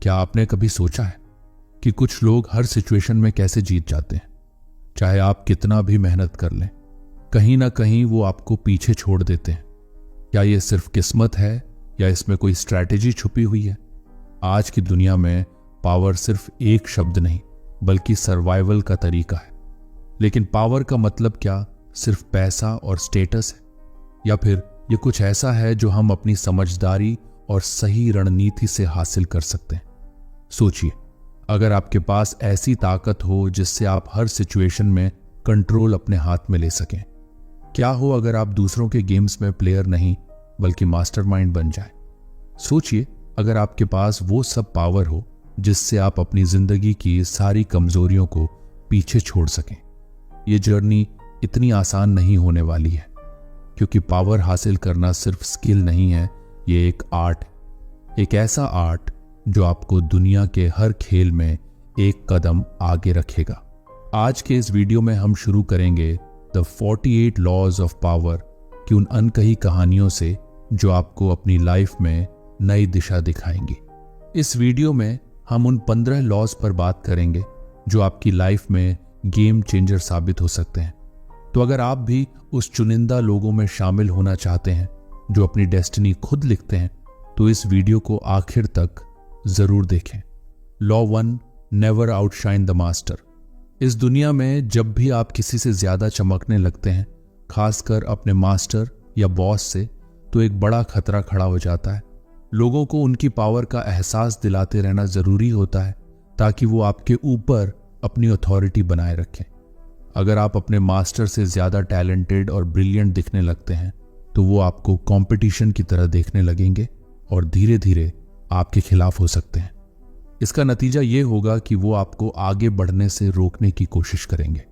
क्या आपने कभी सोचा है कि कुछ लोग हर सिचुएशन में कैसे जीत जाते हैं? चाहे आप कितना भी मेहनत कर लें, कहीं ना कहीं वो आपको पीछे छोड़ देते हैं। क्या ये सिर्फ किस्मत है या इसमें कोई स्ट्रैटेजी छुपी हुई है? आज की दुनिया में पावर सिर्फ एक शब्द नहीं बल्कि सर्वाइवल का तरीका है। लेकिन पावर का मतलब क्या सिर्फ पैसा और स्टेटस है, या फिर ये कुछ ऐसा है जो हम अपनी समझदारी और सही रणनीति से हासिल कर सकते हैं? सोचिए, अगर आपके पास ऐसी ताकत हो जिससे आप हर सिचुएशन में कंट्रोल अपने हाथ में ले सकें। क्या हो अगर आप दूसरों के गेम्स में प्लेयर नहीं बल्कि मास्टरमाइंड बन जाए? सोचिए, अगर आपके पास वो सब पावर हो जिससे आप अपनी जिंदगी की सारी कमजोरियों को पीछे छोड़ सकें। ये जर्नी इतनी आसान नहीं होने वाली है, क्योंकि पावर हासिल करना सिर्फ स्किल नहीं है, ये एक आर्ट है। एक ऐसा आर्ट जो आपको दुनिया के हर खेल में एक कदम आगे रखेगा। आज के इस वीडियो में हम शुरू करेंगे द 48 लॉज ऑफ पावर की उन अनकही कहानियों से जो आपको अपनी लाइफ में नई दिशा दिखाएंगी। इस वीडियो में हम उन 15 लॉज पर बात करेंगे जो आपकी लाइफ में गेम चेंजर साबित हो सकते हैं। तो अगर आप भी उस चुनिंदा लोगों में शामिल होना चाहते हैं जो अपनी डेस्टिनी खुद लिखते हैं, तो इस वीडियो को आखिर तक जरूर देखें। Law 1, never outshine the master. इस दुनिया में जब भी आप किसी से ज्यादा चमकने लगते हैं, खासकर अपने मास्टर या बॉस से, तो एक बड़ा खतरा खड़ा हो जाता है। लोगों को उनकी पावर का एहसास दिलाते रहना जरूरी होता है ताकि वो आपके ऊपर अपनी अथॉरिटी बनाए रखें। अगर आप अपने मास्टर से ज्यादा टैलेंटेड और ब्रिलियंट दिखने लगते हैं, तो वो आपको कंपटीशन की तरह देखने लगेंगे और धीरे धीरे आपके खिलाफ हो सकते हैं। इसका नतीजा ये होगा कि वो आपको आगे बढ़ने से रोकने की कोशिश करेंगे।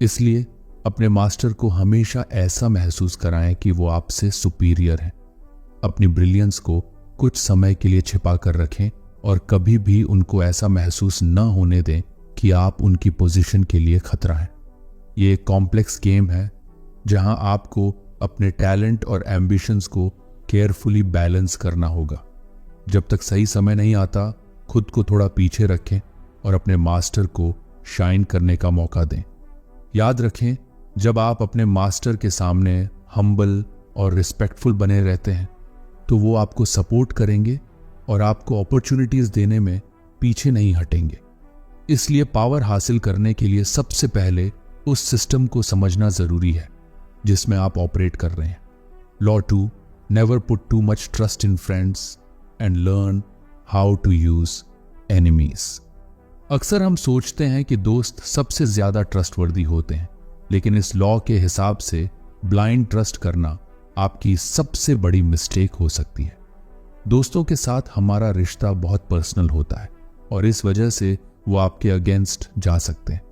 इसलिए अपने मास्टर को हमेशा ऐसा महसूस कराएं कि वो आपसे सुपीरियर है। अपनी ब्रिलियंस को कुछ समय के लिए छिपा कर रखें और कभी भी उनको ऐसा महसूस न होने दें कि आप उनकी पोजीशन के लिए खतरा हैं। ये एक कॉम्प्लेक्स गेम है जहां आपको अपने टैलेंट और एम्बिशंस को केयरफुली बैलेंस करना होगा। जब तक सही समय नहीं आता, खुद को थोड़ा पीछे रखें और अपने मास्टर को शाइन करने का मौका दें। याद रखें, जब आप अपने मास्टर के सामने हम्बल और रिस्पेक्टफुल बने रहते हैं, तो वो आपको सपोर्ट करेंगे और आपको अपॉर्चुनिटीज देने में पीछे नहीं हटेंगे। इसलिए पावर हासिल करने के लिए सबसे पहले उस सिस्टम को समझना जरूरी है जिसमें आप ऑपरेट कर रहे हैं। Law 2, never put too much trust in friends and learn how to use enemies. अक्सर हम सोचते हैं कि दोस्त सबसे ज्यादा ट्रस्टवर्दी होते हैं, लेकिन इस लॉ के हिसाब से ब्लाइंड ट्रस्ट करना आपकी सबसे बड़ी मिस्टेक हो सकती है। दोस्तों के साथ हमारा रिश्ता बहुत पर्सनल होता है और इस वजह से वो आपके अगेंस्ट जा सकते हैं।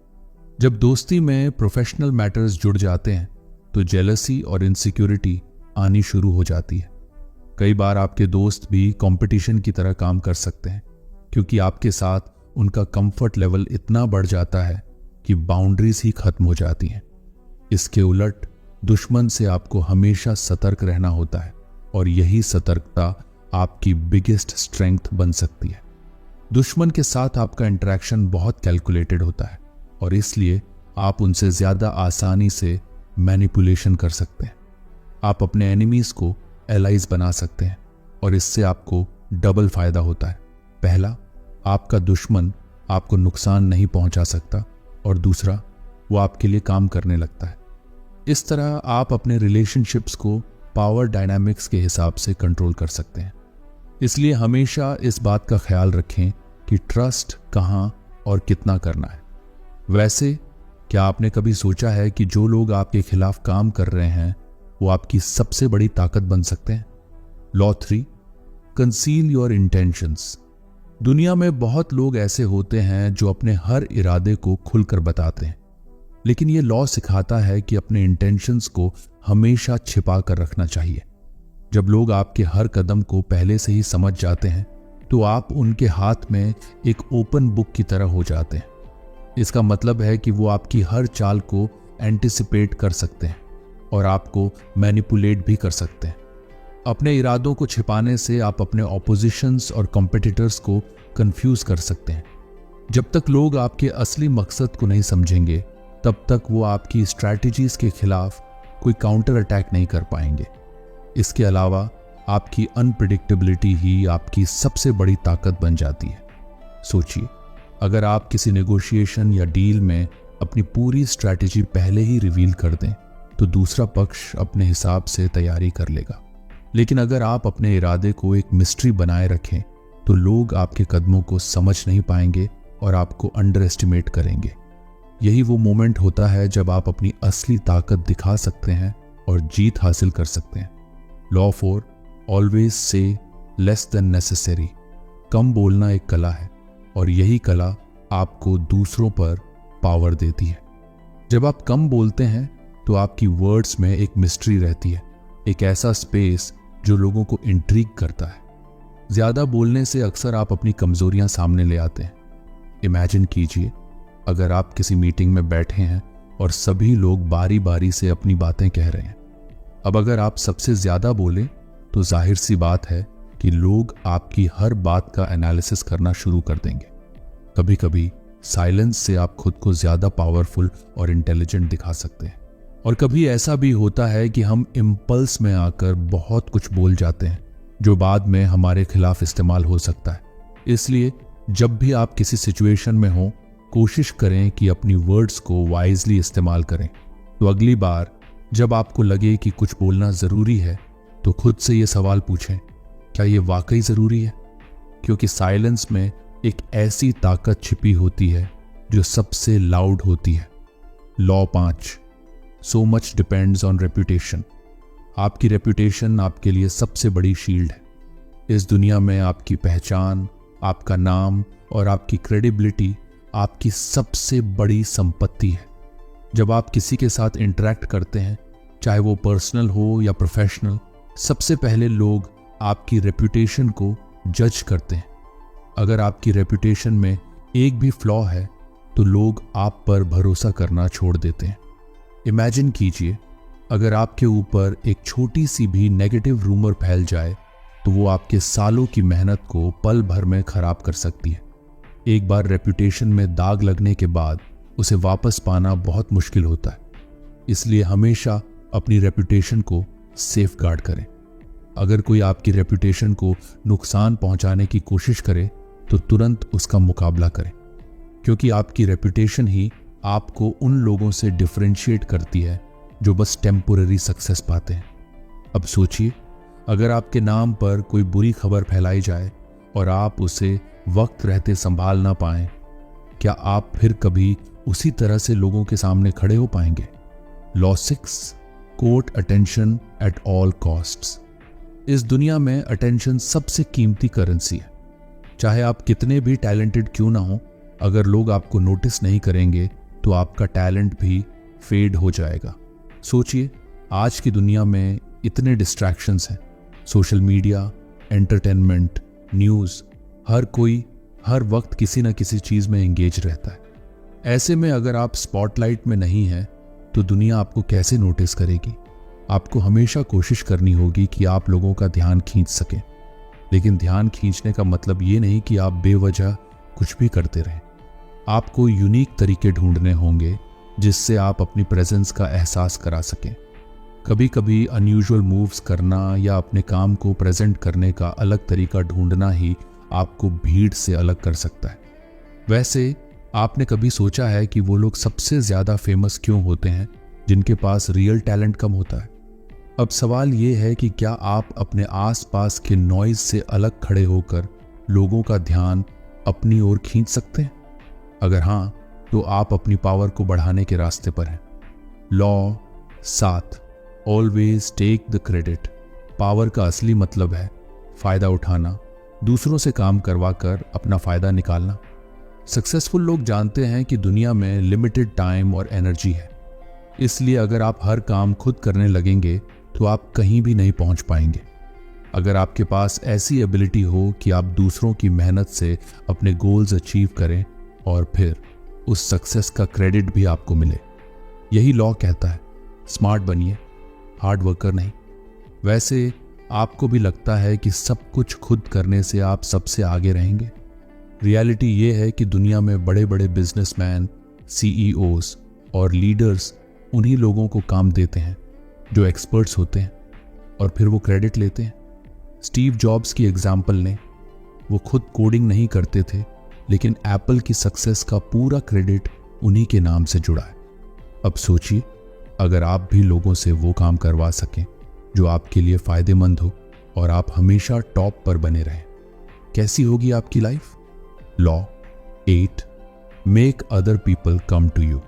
जब दोस्ती में प्रोफेशनल मैटर्स जुड़ जाते हैं, तो जेलसी और इनसिक्योरिटी आनी शुरू हो जाती है। कई बार आपके दोस्त भी कंपटीशन की तरह काम कर सकते हैं, क्योंकि आपके साथ उनका कंफर्ट लेवल इतना बढ़ जाता है कि बाउंड्रीज ही खत्म हो जाती हैं। इसके उलट दुश्मन से आपको हमेशा सतर्क रहना होता है और यही सतर्कता आपकी बिगेस्ट स्ट्रेंथ बन सकती है। दुश्मन के साथ आपका इंटरेक्शन बहुत कैलकुलेटेड होता है और इसलिए आप उनसे ज्यादा आसानी से मैनिपुलेशन कर सकते हैं। आप अपने एनिमीज को एलाइज बना सकते हैं और इससे आपको डबल फायदा होता है। पहला, आपका दुश्मन आपको नुकसान नहीं पहुंचा सकता और दूसरा, वो आपके लिए काम करने लगता है। इस तरह आप अपने रिलेशनशिप्स को पावर डायनामिक्स के हिसाब से कंट्रोल कर सकते हैं। इसलिए हमेशा इस बात का ख्याल रखें कि ट्रस्ट कहां और कितना करना है। वैसे क्या आपने कभी सोचा है कि जो लोग आपके खिलाफ काम कर रहे हैं वो आपकी सबसे बड़ी ताकत बन सकते हैं? Law 3, conceal your intentions. दुनिया में बहुत लोग ऐसे होते हैं जो अपने हर इरादे को खुलकर बताते हैं, लेकिन ये लॉ सिखाता है कि अपने इंटेंशंस को हमेशा छिपा कर रखना चाहिए। जब लोग आपके हर कदम को पहले से ही समझ जाते हैं, तो आप उनके हाथ में एक ओपन बुक की तरह हो जाते हैं। इसका मतलब है कि वो आपकी हर चाल को एंटिसिपेट कर सकते हैं और आपको मैनिपुलेट भी कर सकते हैं। अपने इरादों को छिपाने से आप अपने ऑपोजिशंस और कॉम्पिटिटर्स को कंफ्यूज कर सकते हैं। जब तक लोग आपके असली मकसद को नहीं समझेंगे तब तक वो आपकी स्ट्रैटेजीज के खिलाफ कोई काउंटर अटैक नहीं कर पाएंगे। इसके अलावा आपकी अनप्रिडिक्टेबिलिटी ही आपकी सबसे बड़ी ताकत बन जाती है। सोचिए, अगर आप किसी नेगोशिएशन या डील में अपनी पूरी स्ट्रैटेजी पहले ही रिवील कर दें तो दूसरा पक्ष अपने हिसाब से तैयारी कर लेगा। लेकिन अगर आप अपने इरादे को एक मिस्ट्री बनाए रखें तो लोग आपके कदमों को समझ नहीं पाएंगे और आपको अंडर एस्टिमेट करेंगे। यही वो मोमेंट होता है जब आप अपनी असली ताकत दिखा सकते हैं और जीत हासिल कर सकते हैं। Law 4, always say less than necessary. कम बोलना एक कला है और यही कला आपको दूसरों पर पावर देती है। जब आप कम बोलते हैं तो आपकी वर्ड्स में एक मिस्ट्री रहती है, एक ऐसा स्पेस जो लोगों को इंट्रिग करता है। ज्यादा बोलने से अक्सर आप अपनी कमजोरियां सामने ले आते हैं। इमेजिन कीजिए, अगर आप किसी मीटिंग में बैठे हैं और सभी लोग बारी बारी से अपनी बातें कह रहे हैं। अब अगर आप सबसे ज्यादा बोलें तो जाहिर सी बात है कि लोग आपकी हर बात का एनालिसिस करना शुरू कर देंगे। कभी कभी साइलेंस से आप खुद को ज्यादा पावरफुल और इंटेलिजेंट दिखा सकते हैं, और कभी ऐसा भी होता है कि हम इम्पल्स में आकर बहुत कुछ बोल जाते हैं जो बाद में हमारे खिलाफ इस्तेमाल हो सकता है। इसलिए जब भी आप किसी सिचुएशन में हो, कोशिश करें कि अपनी वर्ड्स को वाइजली इस्तेमाल करें। तो अगली बार जब आपको लगे कि कुछ बोलना जरूरी है तो खुद से ये सवाल पूछें, क्या ये वाकई जरूरी है? क्योंकि साइलेंस में एक ऐसी ताकत छिपी होती है जो सबसे लाउड होती है। Law 5, so much depends on reputation. आपकी रेपुटेशन आपके लिए सबसे बड़ी शील्ड है। इस दुनिया में आपकी पहचान, आपका नाम और आपकी क्रेडिबिलिटी आपकी सबसे बड़ी संपत्ति है। जब आप किसी के साथ इंटरेक्ट करते हैं, चाहे वो पर्सनल हो या प्रोफेशनल, सबसे पहले लोग आपकी रेपुटेशन को जज करते हैं। अगर आपकी रेपुटेशन में एक भी फ्लॉ है तो लोग आप पर भरोसा करना छोड़ देते हैं। इमेजिन कीजिए, अगर आपके ऊपर एक छोटी सी भी नेगेटिव रूमर फैल जाए तो वो आपके सालों की मेहनत को पल भर में खराब कर सकती है। एक बार रेपुटेशन में दाग लगने के बाद उसे वापस पाना बहुत मुश्किल होता है। इसलिए हमेशा अपनी रेपुटेशन को सेफ गार्ड करें। अगर कोई आपकी रेपुटेशन को नुकसान पहुंचाने की कोशिश करे तो तुरंत उसका मुकाबला करें, क्योंकि आपकी रेपुटेशन ही आपको उन लोगों से डिफरेंशिएट करती है जो बस टेम्पोररी सक्सेस पाते हैं। अब सोचिए, अगर आपके नाम पर कोई बुरी खबर फैलाई जाए और आप उसे वक्त रहते संभाल ना पाएं, क्या आप फिर कभी उसी तरह से लोगों के सामने खड़े हो पाएंगे? Law 6, court attention at all costs. इस दुनिया में अटेंशन सबसे कीमती करेंसी है। चाहे आप कितने भी टैलेंटेड क्यों ना हो, अगर लोग आपको नोटिस नहीं करेंगे तो आपका टैलेंट भी फेड हो जाएगा। सोचिए, आज की दुनिया में इतने डिस्ट्रैक्शंस हैं, सोशल मीडिया, एंटरटेनमेंट, न्यूज़, हर कोई हर वक्त किसी न किसी चीज़ में एंगेज रहता है। ऐसे में अगर आप स्पॉटलाइट में नहीं हैं तो दुनिया आपको कैसे नोटिस करेगी? आपको हमेशा कोशिश करनी होगी कि आप लोगों का ध्यान खींच सकें, लेकिन ध्यान खींचने का मतलब ये नहीं कि आप बेवजह कुछ भी करते रहें। आपको यूनिक तरीके ढूंढने होंगे जिससे आप अपनी प्रेजेंस का एहसास करा सकें। कभी कभी अनयूजुअल मूव्स करना या अपने काम को प्रेजेंट करने का अलग तरीका ढूंढना ही आपको भीड़ से अलग कर सकता है। वैसे आपने कभी सोचा है कि वो लोग सबसे ज्यादा फेमस क्यों होते हैं जिनके पास रियल टैलेंट कम होता है? अब सवाल ये है कि क्या आप अपने आसपास के नॉइज से अलग खड़े होकर लोगों का ध्यान अपनी ओर खींच सकते हैं? अगर हाँ, तो आप अपनी पावर को बढ़ाने के रास्ते पर हैं। Law 7, always take the credit. Power का असली मतलब है फायदा उठाना, दूसरों से काम करवा कर अपना फायदा निकालना। सक्सेसफुल लोग जानते हैं कि दुनिया में लिमिटेड टाइम और एनर्जी है, इसलिए अगर आप हर काम खुद करने लगेंगे तो आप कहीं भी नहीं पहुंच पाएंगे। अगर आपके पास ऐसी एबिलिटी हो कि आप दूसरों की मेहनत से अपने गोल्स अचीव करें और फिर उस सक्सेस का क्रेडिट भी आपको मिले, यही लॉ कहता है, स्मार्ट बनिए, हार्ड वर्कर नहीं। वैसे आपको भी लगता है कि सब कुछ खुद करने से आप सबसे आगे रहेंगे? रियलिटी ये है कि दुनिया में बड़े बड़े बिजनेसमैन, सीईओज और लीडर्स उन्हीं लोगों को काम देते हैं जो एक्सपर्ट्स होते हैं और फिर वो क्रेडिट लेते हैं। स्टीव जॉब्स की एग्जाम्पल लें, वो खुद कोडिंग नहीं करते थे, लेकिन एप्पल की सक्सेस का पूरा क्रेडिट उन्हीं के नाम से जुड़ा है। अब सोचिए, अगर आप भी लोगों से वो काम करवा सकें जो आपके लिए फायदेमंद हो और आप हमेशा टॉप पर बने रहें, कैसी होगी आपकी life? Law 8, make other people come to you.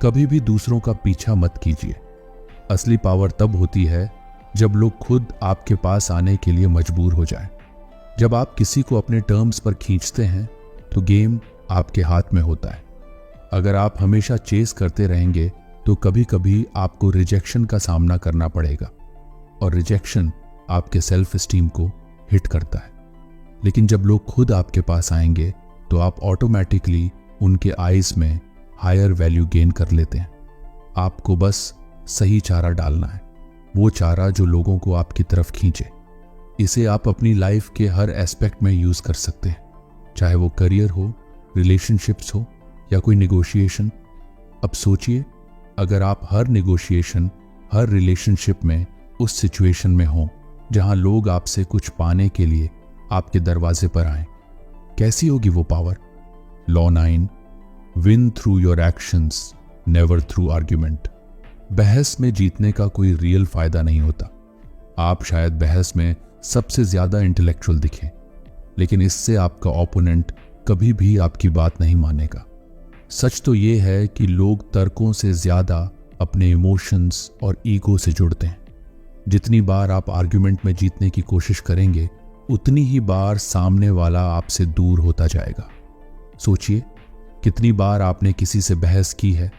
कभी भी दूसरों का पीछा मत कीजिए। असली पावर तब होती है जब लोग खुद आपके पास आने के लिए मजबूर हो जाएं। जब आप किसी को अपने टर्म्स पर खींचते हैं तो गेम आपके हाथ में होता है। अगर आप हमेशा चेस करते रहेंगे तो कभी कभी आपको रिजेक्शन का सामना करना पड़ेगा और रिजेक्शन आपके सेल्फ एस्टीम को हिट करता है। लेकिन जब लोग खुद आपके पास आएंगे तो आप ऑटोमेटिकली उनके आईज में हायर वैल्यू गेन कर लेते हैं। आपको बस सही चारा डालना है, वो चारा जो लोगों को आपकी तरफ खींचे। इसे आप अपनी लाइफ के हर एस्पेक्ट में यूज कर सकते हैं, चाहे वो करियर हो, रिलेशनशिप्स हो या कोई निगोशिएशन। अब सोचिए, अगर आप हर निगोशिएशन, हर रिलेशनशिप में उस सिचुएशन में हो जहां लोग आपसे कुछ पाने के लिए आपके दरवाजे पर आए, कैसी होगी वो power? Law 9, win through your actions, never through argument. बहस में जीतने का कोई रियल फायदा नहीं होता। आप शायद बहस में सबसे ज्यादा इंटेलेक्चुअल दिखें, लेकिन इससे आपका ओपोनेंट कभी भी आपकी बात नहीं मानेगा। सच तो ये है कि लोग तर्कों से ज्यादा अपने इमोशंस और ईगो से जुड़ते हैं। जितनी बार आप आर्ग्यूमेंट में जीतने की कोशिश करेंगे, उतनी ही बार सामने वाला आपसे दूर होता जाएगा। सोचिए, कितनी बार आपने किसी से बहस की है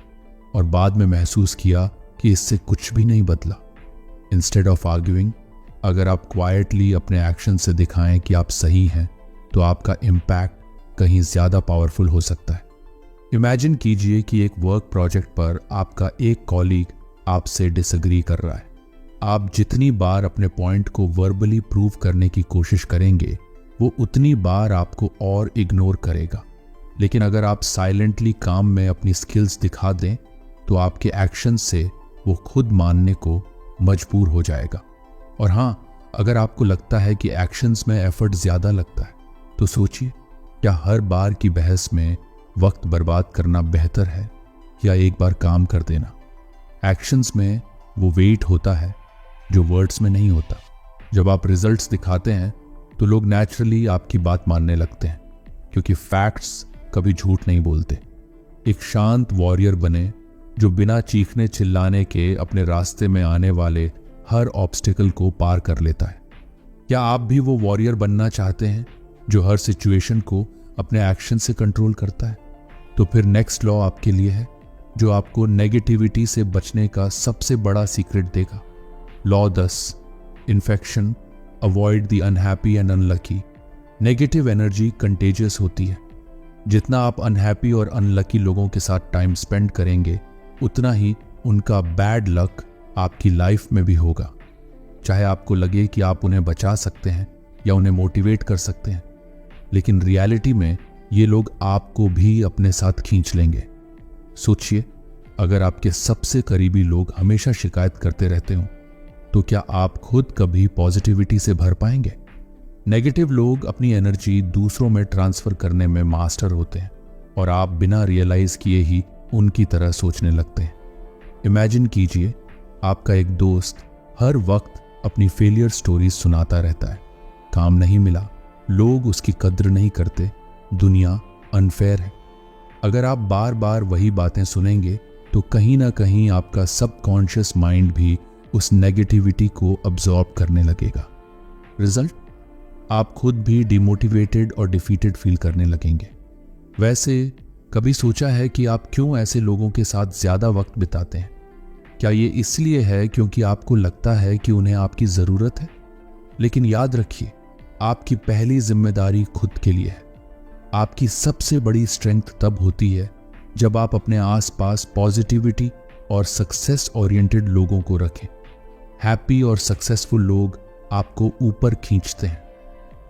और बाद में महसूस किया कि इससे कुछ भी नहीं बदला। इंस्टेड ऑफ आर्ग्यूइंग, अगर आप क्वाइटली अपने एक्शन से दिखाएं कि आप सही हैं, तो आपका इम्पैक्ट कहीं ज्यादा पावरफुल हो सकता है। इमेजिन कीजिए कि एक वर्क प्रोजेक्ट पर आपका एक कॉलीग आपसे डिसएग्री कर रहा है। आप जितनी बार अपने पॉइंट को वर्बली प्रूव करने की कोशिश करेंगे, वो उतनी बार आपको और इग्नोर करेगा। लेकिन अगर आप साइलेंटली काम में अपनी स्किल्स दिखा दें, तो आपके एक्शन से वो खुद मानने को मजबूर हो जाएगा। और हाँ, अगर आपको लगता है कि एक्शंस में एफर्ट ज्यादा लगता है, तो सोचिए, क्या हर बार की बहस में वक्त बर्बाद करना बेहतर है या एक बार काम कर देना? एक्शंस में वो वेट होता है जो वर्ड्स में नहीं होता। जब आप रिजल्ट्स दिखाते हैं तो लोग नेचुरली आपकी बात मानने लगते हैं, क्योंकि फैक्ट्स कभी झूठ नहीं बोलते। एक शांत वॉरियर बने जो बिना चीखने चिल्लाने के अपने रास्ते में आने वाले हर ऑब्स्टिकल को पार कर लेता है। क्या आप भी वो वॉरियर बनना चाहते हैं जो हर सिचुएशन को अपने एक्शन से कंट्रोल करता है? तो फिर नेक्स्ट लॉ आपके लिए है, जो आपको नेगेटिविटी से बचने का सबसे बड़ा सीक्रेट देगा। Law 10, infection, avoid the unhappy and unlucky. Negative energy contagious होती है। जितना आप अनहैप्पी और अनलकी लोगों के साथ टाइम स्पेंड करेंगे, उतना ही उनका बैड लक आपकी लाइफ में भी होगा। चाहे आपको लगे कि आप उन्हें बचा सकते हैं या उन्हें मोटिवेट कर सकते हैं, लेकिन रियलिटी में ये लोग आपको भी अपने साथ खींच लेंगे। सोचिए, अगर आपके सबसे करीबी लोग हमेशा शिकायत करते रहते हो, तो क्या आप खुद कभी पॉजिटिविटी से भर पाएंगे? नेगेटिव लोग अपनी एनर्जी दूसरों में ट्रांसफर करने में मास्टर होते हैं और आप बिना रियलाइज किए ही उनकी तरह सोचने लगते हैं। इमेजिन कीजिए, आपका एक दोस्त हर वक्त अपनी फेलियर स्टोरीज सुनाता रहता है। काम नहीं मिला, लोग उसकी कद्र नहीं करते, दुनिया अनफेयर है। अगर आप बार बार वही बातें सुनेंगे तो कहीं ना कहीं आपका सबकॉन्शियस माइंड भी उस नेगेटिविटी को अब्सॉर्ब करने लगेगा। रिजल्ट, आप खुद भी डिमोटिवेटेड और डिफीटेड फील करने लगेंगे। वैसे कभी सोचा है कि आप क्यों ऐसे लोगों के साथ ज्यादा वक्त बिताते हैं? क्या ये इसलिए है क्योंकि आपको लगता है कि उन्हें आपकी जरूरत है? लेकिन याद रखिए, आपकी पहली जिम्मेदारी खुद के लिए है। आपकी सबसे बड़ी स्ट्रेंथ तब होती है जब आप अपने आसपास पॉजिटिविटी और सक्सेस ओरिएंटेड लोगों को रखें। हैप्पी और सक्सेसफुल लोग आपको ऊपर खींचते हैं,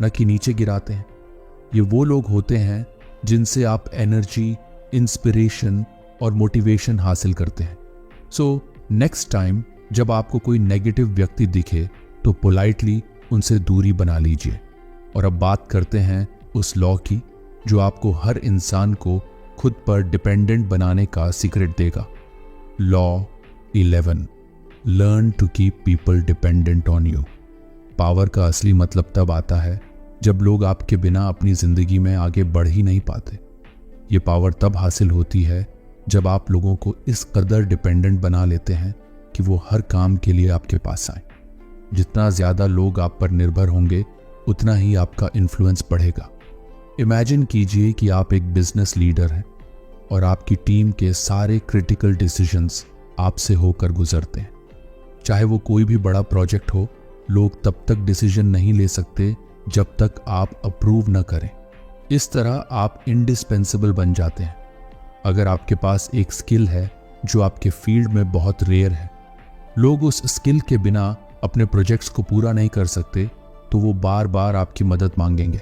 न कि नीचे गिराते हैं। ये वो लोग होते हैं जिनसे आप एनर्जी, इंस्पिरेशन और मोटिवेशन हासिल करते हैं। सो नेक्स्ट टाइम जब आपको कोई नेगेटिव व्यक्ति दिखे तो पोलाइटली उनसे दूरी बना लीजिए। और अब बात करते हैं उस लॉ की जो आपको हर इंसान को खुद पर डिपेंडेंट बनाने का सीक्रेट देगा। Law 11, learn to keep people dependent on you. Power का असली मतलब तब आता है जब लोग आपके बिना अपनी जिंदगी में आगे बढ़ ही नहीं पाते। ये पावर तब हासिल होती है जब आप लोगों को इस कदर डिपेंडेंट बना लेते हैं कि वो हर काम के लिए आपके पास आए। जितना ज्यादा लोग आप पर निर्भर होंगे उतना ही आपका इन्फ्लुएंस बढ़ेगा। इमेजिन कीजिए कि आप एक बिजनेस लीडर हैं और आपकी टीम के सारे क्रिटिकल डिसीजंस आपसे होकर गुजरते हैं। चाहे वो कोई भी बड़ा प्रोजेक्ट हो, लोग तब तक डिसीजन नहीं ले सकते जब तक आप अप्रूव न करें। इस तरह आप इंडिस्पेंसिबल बन जाते हैं। अगर आपके पास एक स्किल है जो आपके फील्ड में बहुत रेयर है, लोग उस स्किल के बिना अपने प्रोजेक्ट्स को पूरा नहीं कर सकते तो वो बार बार आपकी मदद मांगेंगे।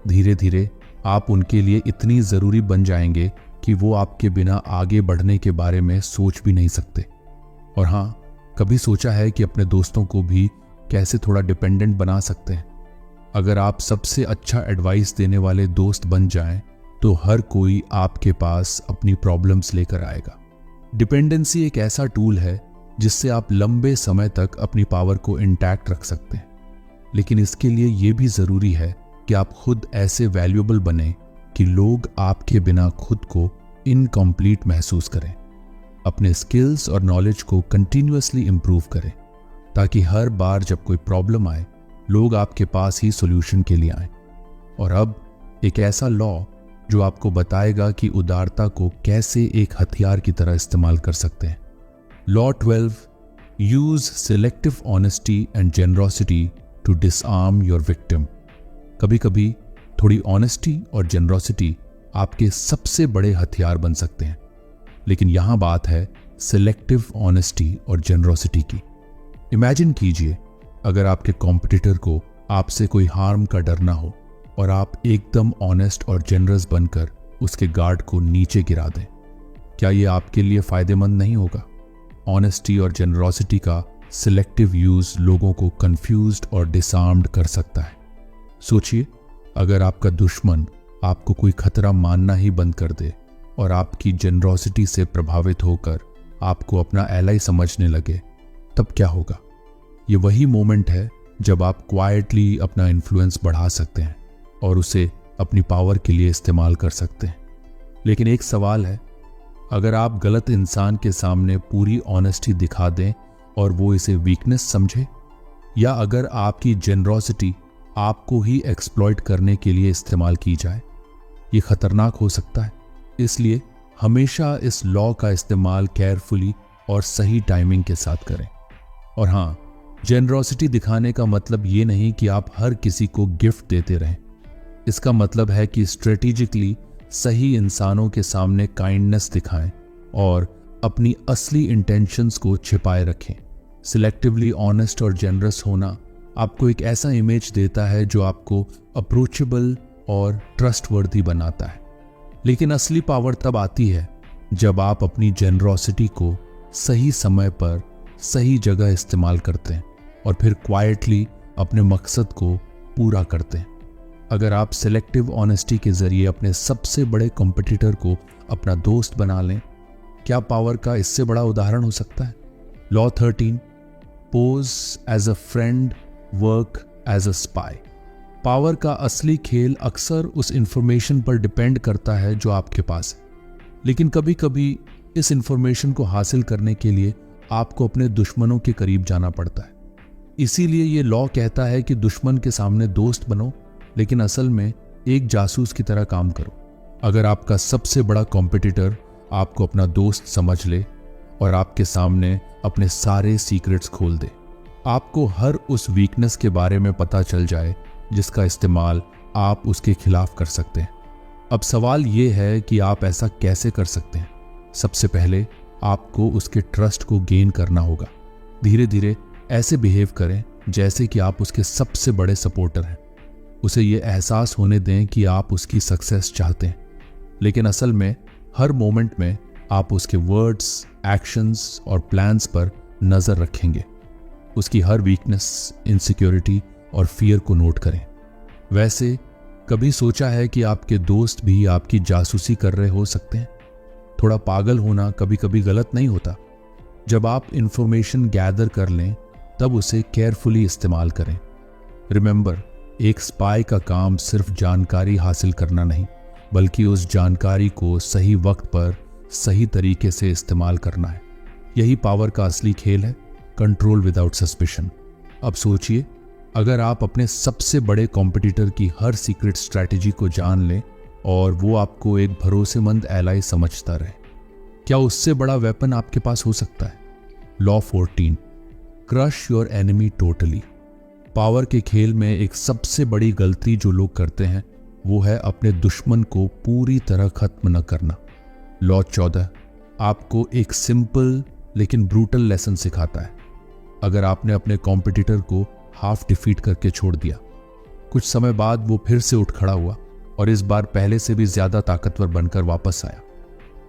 धीरे धीरे आप उनके लिए इतनी ज़रूरी बन जाएंगे कि वो आपके बिना आगे बढ़ने के बारे में सोच भी नहीं सकते। और हाँ, कभी सोचा है कि अपने दोस्तों को भी कैसे थोड़ा डिपेंडेंट बना सकते हैं? अगर आप सबसे अच्छा एडवाइस देने वाले दोस्त बन जाएं, तो हर कोई आपके पास अपनी प्रॉब्लम्स लेकर आएगा। डिपेंडेंसी एक ऐसा टूल है जिससे आप लंबे समय तक अपनी पावर को इंटैक्ट रख सकते हैं, लेकिन इसके लिए यह भी जरूरी है कि आप खुद ऐसे वैल्यूएबल बने कि लोग आपके बिना खुद को इनकम्प्लीट महसूस करें। अपने स्किल्स और नॉलेज को कंटिन्यूअसली इंप्रूव करें ताकि हर बार जब कोई प्रॉब्लम आए, लोग आपके पास ही सॉल्यूशन के लिए आएं। और अब एक ऐसा लॉ जो आपको बताएगा कि उदारता को कैसे एक हथियार की तरह इस्तेमाल कर सकते हैं। Law 12, use selective honesty and generosity to disarm your victim. कभी कभी थोड़ी ऑनेस्टी और जेनरोसिटी आपके सबसे बड़े हथियार बन सकते हैं, लेकिन यहां बात है सिलेक्टिव ऑनेस्टी और जेनरोसिटी की। इमेजिन कीजिए अगर आपके कॉम्पिटिटर को आपसे कोई हार्म का डर ना हो और आप एकदम ऑनेस्ट और जेनरस बनकर उसके गार्ड को नीचे गिरा दें, क्या यह आपके लिए फायदेमंद नहीं होगा? ऑनेस्टी और जेनरोसिटी का सिलेक्टिव यूज लोगों को कंफ्यूज्ड और डिसआर्म्ड कर सकता है। सोचिए, अगर आपका दुश्मन आपको कोई खतरा मानना ही बंद कर दे और आपकी जेनरोसिटी से प्रभावित होकर आपको अपना एलाई समझने लगे, तब क्या होगा? ये वही मोमेंट है जब आप क्वाइटली अपना इन्फ्लुएंस बढ़ा सकते हैं और उसे अपनी पावर के लिए इस्तेमाल कर सकते हैं। लेकिन एक सवाल है, अगर आप गलत इंसान के सामने पूरी ऑनेस्टी दिखा दें और वो इसे वीकनेस समझे, या अगर आपकी जेनरोसिटी आपको ही एक्सप्लॉइट करने के लिए इस्तेमाल की जाए, ये खतरनाक हो सकता है। इसलिए हमेशा इस लॉ का इस्तेमाल केयरफुली और सही टाइमिंग के साथ करें। और हाँ, जेनरोसिटी दिखाने का मतलब ये नहीं कि आप हर किसी को गिफ्ट देते रहें। इसका मतलब है कि स्ट्रेटेजिकली सही इंसानों के सामने काइंडनेस दिखाएं और अपनी असली इंटेंशंस को छिपाए रखें। सिलेक्टिवली ऑनेस्ट और जेनरस होना आपको एक ऐसा इमेज देता है जो आपको अप्रोचेबल और ट्रस्टवर्दी बनाता है। लेकिन असली पावर तब आती है जब आप अपनी जेनरोसिटी को सही समय पर सही जगह इस्तेमाल करते हैं और फिर क्वाइटली अपने मकसद को पूरा करते हैं। अगर आप सिलेक्टिव ऑनेस्टी के जरिए अपने सबसे बड़े कॉम्पिटिटर को अपना दोस्त बना लें, क्या पावर का इससे बड़ा उदाहरण हो सकता है? Law 13, pose as a friend, work as a spy. Power का असली खेल अक्सर उस इंफॉर्मेशन पर डिपेंड करता है जो आपके पास है, लेकिन कभी कभी इस इंफॉर्मेशन को हासिल करने के लिए आपको अपने दुश्मनों के करीब जाना पड़ता है। इसीलिए ये लॉ कहता है कि दुश्मन के सामने दोस्त बनो, लेकिन असल में एक जासूस की तरह काम करो। अगर आपका सबसे बड़ा कॉम्पिटिटर आपको अपना दोस्त समझ ले और आपके सामने अपने सारे सीक्रेट्स खोल दे, आपको हर उस वीकनेस के बारे में पता चल जाए जिसका इस्तेमाल आप उसके खिलाफ कर सकते हैं। अब सवाल ये है कि आप ऐसा कैसे कर सकते हैं? सबसे पहले आपको उसके ट्रस्ट को गेन करना होगा। धीरे धीरे ऐसे बिहेव करें जैसे कि आप उसके सबसे बड़े सपोर्टर हैं। उसे ये एहसास होने दें कि आप उसकी सक्सेस चाहते हैं, लेकिन असल में हर मोमेंट में आप उसके वर्ड्स, एक्शंस और प्लान्स पर नज़र रखेंगे। उसकी हर वीकनेस, इनसिक्योरिटी और फियर को नोट करें। वैसे कभी सोचा है कि आपके दोस्त भी आपकी जासूसी कर रहे हो सकते हैं? थोड़ा पागल होना कभी कभी गलत नहीं होता। जब आप इंफॉर्मेशन गैदर कर लें तब उसे केयरफुली इस्तेमाल करें। रिमेंबर, एक स्पाई का काम सिर्फ जानकारी हासिल करना नहीं, बल्कि उस जानकारी को सही वक्त पर सही तरीके से इस्तेमाल करना है। यही पावर का असली खेल है, कंट्रोल विदाउट सस्पिशन। अब सोचिए, अगर आप अपने सबसे बड़े कॉम्पिटिटर की हर सीक्रेट स्ट्रैटेजी को जान लें और वो आपको एक भरोसेमंद एलाई समझता रहे, क्या उससे बड़ा वेपन आपके पास हो सकता है? Law 14, crush your enemy totally. Power के खेल में एक सबसे बड़ी गलती जो लोग करते हैं वो है अपने दुश्मन को पूरी तरह खत्म न करना। लॉ 14 आपको एक सिंपल लेकिन ब्रूटल लेसन सिखाता है। अगर आपने अपने कॉम्पिटिटर को हाफ डिफीट करके छोड़ दिया, कुछ समय बाद वो फिर से उठ खड़ा हुआ और इस बार पहले से भी ज्यादा ताकतवर बनकर वापस आया,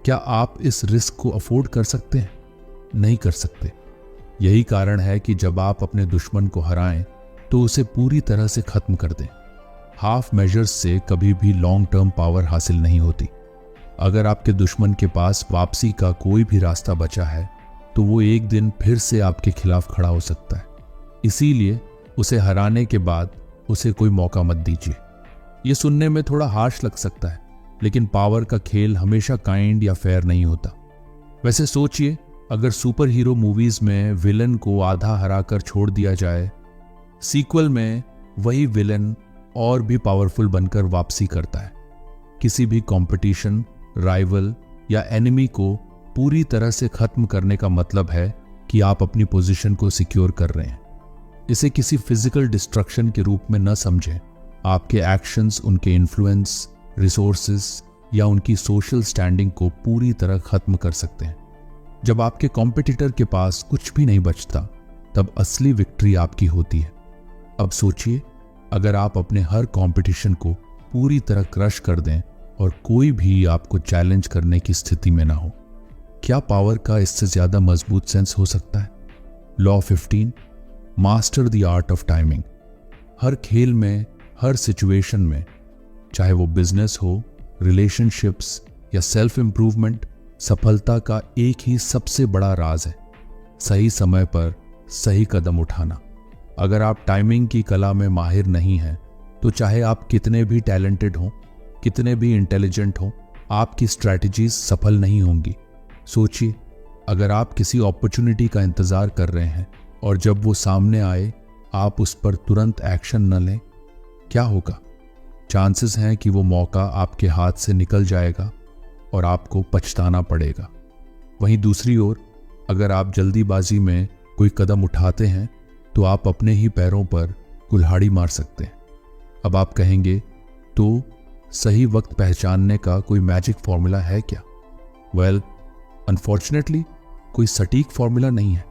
क्या आप इस रिस्क को अफोर्ड कर सकते हैं? नहीं कर सकते। यही कारण है कि जब आप अपने दुश्मन को हराएं तो उसे पूरी तरह से खत्म कर दें। हाफ मेजर्स से कभी भी लॉन्ग टर्म पावर हासिल नहीं होती। अगर आपके दुश्मन के पास वापसी का कोई भी रास्ता बचा है तो वो एक दिन फिर से आपके खिलाफ खड़ा हो सकता है। इसीलिए उसे हराने के बाद उसे कोई मौका मत दीजिए। ये सुनने में थोड़ा हार्श लग सकता है, लेकिन पावर का खेल हमेशा काइंड या फेयर नहीं होता। वैसे सोचिए, अगर सुपर हीरो मूवीज में विलन को आधा हराकर छोड़ दिया जाए, सीक्वल में वही विलन और भी पावरफुल बनकर वापसी करता है। किसी भी कंपटीशन, राइवल या एनिमी को पूरी तरह से खत्म करने का मतलब है कि आप अपनी पोजीशन को सिक्योर कर रहे हैं। इसे किसी फिजिकल डिस्ट्रक्शन के रूप में न समझें। आपके एक्शंस उनके इन्फ्लुएंस, रिसोर्सेस या उनकी सोशल स्टैंडिंग को पूरी तरह खत्म कर सकते हैं। जब आपके कॉम्पिटिटर के पास कुछ भी नहीं बचता, तब असली विक्ट्री आपकी होती है। अब सोचिए, अगर आप अपने हर कंपटीशन को पूरी तरह क्रश कर दें और कोई भी आपको चैलेंज करने की स्थिति में ना हो, क्या पावर का इससे ज्यादा मजबूत सेंस हो सकता है? Law 15, master the art of timing. हर खेल में, हर सिचुएशन में, चाहे वो बिजनेस हो, रिलेशनशिप्स या सेल्फ इंप्रूवमेंट, सफलता का एक ही सबसे बड़ा राज है, सही समय पर सही कदम उठाना। अगर आप टाइमिंग की कला में माहिर नहीं हैं, तो चाहे आप कितने भी टैलेंटेड हों, कितने भी इंटेलिजेंट हों, आपकी स्ट्रैटेजीज सफल नहीं होंगी। सोचिए, अगर आप किसी अपॉर्चुनिटी का इंतजार कर रहे हैं और जब वो सामने आए आप उस पर तुरंत एक्शन न लें, क्या होगा? चांसेस हैं कि वो मौका आपके हाथ से निकल जाएगा और आपको पछताना पड़ेगा। वहीं दूसरी ओर, अगर आप जल्दीबाजी में कोई कदम उठाते हैं तो आप अपने ही पैरों पर कुल्हाड़ी मार सकते हैं। अब आप कहेंगे, तो सही वक्त पहचानने का कोई मैजिक फॉर्मूला है क्या? वेल, अनफॉर्चुनेटली कोई सटीक फॉर्मूला नहीं है,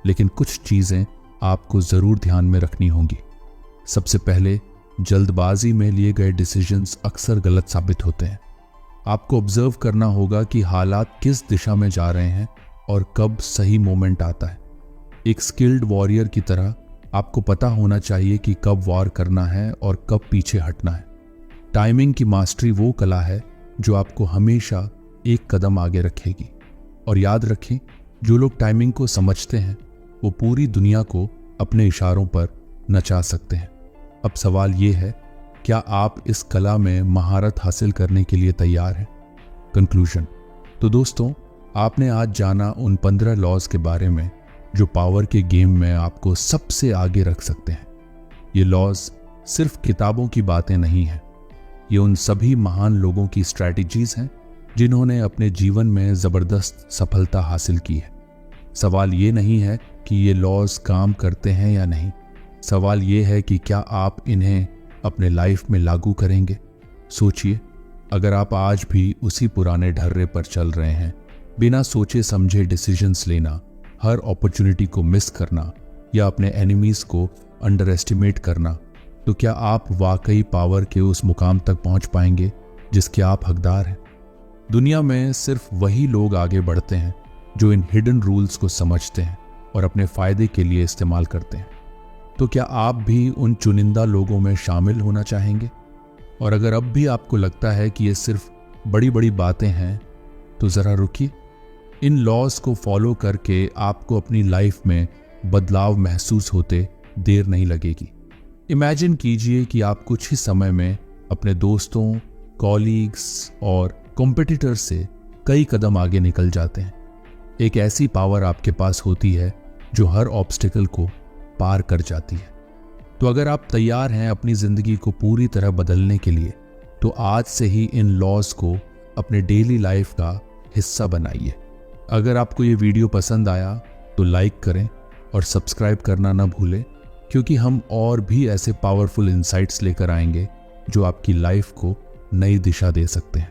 लेकिन कुछ चीजें आपको जरूर ध्यान में रखनी होंगी। सबसे पहले, जल्दबाजी में लिए गए डिसीजंस अक्सर गलत साबित होते हैं। आपको ऑब्जर्व करना होगा कि हालात किस दिशा में जा रहे हैं और कब सही मोमेंट आता है। एक स्किल्ड वॉरियर की तरह आपको पता होना चाहिए कि कब वॉर करना है और कब पीछे हटना है। टाइमिंग की मास्टरी वो कला है जो आपको हमेशा एक कदम आगे रखेगी। और याद रखें, जो लोग टाइमिंग को समझते हैं वो पूरी दुनिया को अपने इशारों पर नचा सकते हैं। अब सवाल ये है, क्या आप इस कला में महारत हासिल करने के लिए तैयार हैं? कंक्लूजन। तो दोस्तों, आपने आज जाना उन 15 लॉज के बारे में जो पावर के गेम में आपको सबसे आगे रख सकते हैं। ये लॉज सिर्फ किताबों की बातें नहीं हैं, ये उन सभी महान लोगों की स्ट्रैटेजीज हैं जिन्होंने अपने जीवन में जबरदस्त सफलता हासिल की है। सवाल ये नहीं है कि ये लॉज काम करते हैं या नहीं, सवाल ये है कि क्या आप इन्हें अपने लाइफ में लागू करेंगे। सोचिए, अगर आप आज भी उसी पुराने ढर्रे पर चल रहे हैं, बिना सोचे समझे डिसीजंस लेना, हर अपॉर्चुनिटी को मिस करना या अपने एनिमीज को अंडर एस्टिमेट करना, तो क्या आप वाकई पावर के उस मुकाम तक पहुंच पाएंगे जिसके आप हकदार हैं? दुनिया में सिर्फ वही लोग आगे बढ़ते हैं जो इन हिडन रूल्स को समझते हैं और अपने फायदे के लिए इस्तेमाल करते हैं। तो क्या आप भी उन चुनिंदा लोगों में शामिल होना चाहेंगे? और अगर अब भी आपको लगता है कि ये सिर्फ बड़ी बड़ी बातें हैं, तो ज़रा रुकिए। इन लॉज को फॉलो करके आपको अपनी लाइफ में बदलाव महसूस होते देर नहीं लगेगी। इमेजिन कीजिए कि आप कुछ ही समय में अपने दोस्तों, कॉलीग्स और कॉम्पिटिटर्स से कई कदम आगे निकल जाते हैं। एक ऐसी पावर आपके पास होती है जो हर ऑब्स्टिकल को पार कर जाती है। तो अगर आप तैयार हैं अपनी ज़िंदगी को पूरी तरह बदलने के लिए, तो आज से ही इन लॉज को अपने डेली लाइफ का हिस्सा बनाइए। अगर आपको ये वीडियो पसंद आया तो लाइक करें और सब्सक्राइब करना ना भूलें, क्योंकि हम और भी ऐसे पावरफुल इंसाइट्स लेकर आएंगे जो आपकी लाइफ को नई दिशा दे सकते हैं।